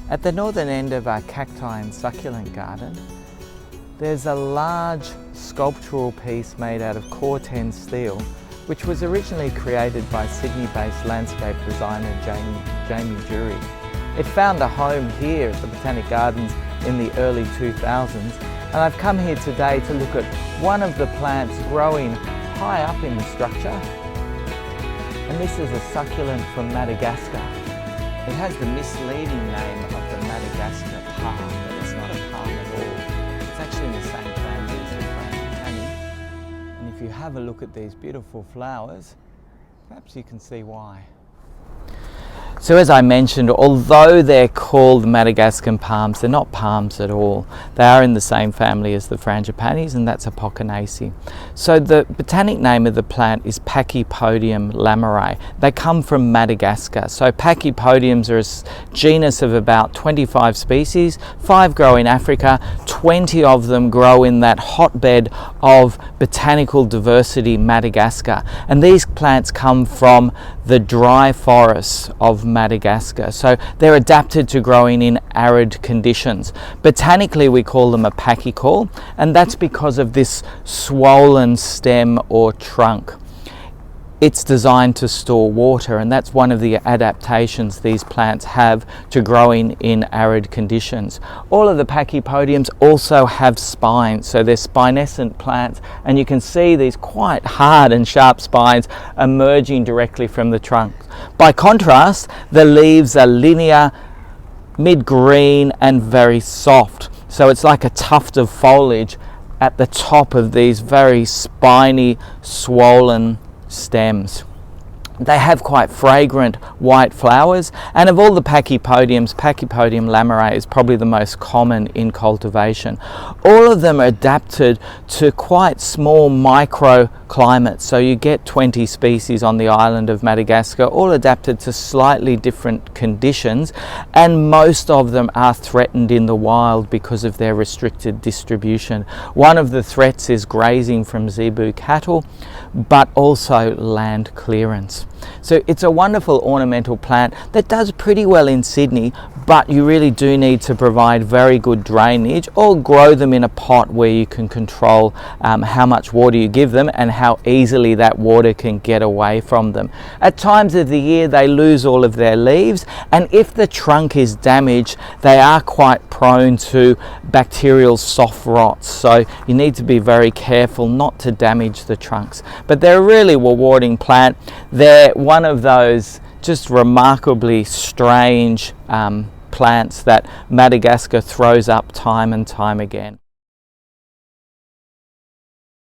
At the northern end of our cacti and succulent garden, there's a large sculptural piece made out of Corten steel, which was originally created by Sydney-based landscape designer Jamie Jury. It found a home here at the Botanic Gardens in the early 2000s, and I've come here today to look at one of the plants growing high up in the structure. And this is a succulent from Madagascar. It has the misleading name of the Madagascar Palm, but it's not a palm at all. It's actually in the same family as the frangipani. And if you have a look at these beautiful flowers, perhaps you can see why. So as I mentioned, although they're called Madagascar palms, they're not palms at all. They are in the same family as the frangipanis, and that's Apocynaceae. So the botanic name of the plant is Pachypodium lamerei. They come from Madagascar. So Pachypodiums are a genus of about 25 species. 5 grow in Africa, 20 of them grow in that hotbed of botanical diversity, Madagascar. And these plants come from the dry forests of Madagascar. So they're adapted to growing in arid conditions. Botanically, we call them a pachycaul, and that's because of this swollen stem or trunk. It's designed to store water, and that's one of the adaptations these plants have to growing in arid conditions. All of the Pachypodiums also have spines, so they're spinescent plants, and you can see these quite hard and sharp spines emerging directly from the trunk. By contrast, the leaves are linear, mid-green, and very soft. So it's like a tuft of foliage at the top of these very spiny, swollen stems. They have quite fragrant white flowers, and of all the Pachypodiums, Pachypodium lamerei is probably the most common in cultivation. All of them are adapted to quite small microclimates, so you get 20 species on the island of Madagascar, all adapted to slightly different conditions, and most of them are threatened in the wild because of their restricted distribution. One of the threats is grazing from zebu cattle, but also land clearance. So it's a wonderful ornamental plant that does pretty well in Sydney, but you really do need to provide very good drainage or grow them in a pot where you can control how much water you give them and how easily that water can get away from them. At times of the year they lose all of their leaves, and if the trunk is damaged they are quite prone to bacterial soft rot, so you need to be very careful not to damage the trunks. But they're a really rewarding plant. They're one of those just remarkably strange plants that Madagascar throws up time and time again.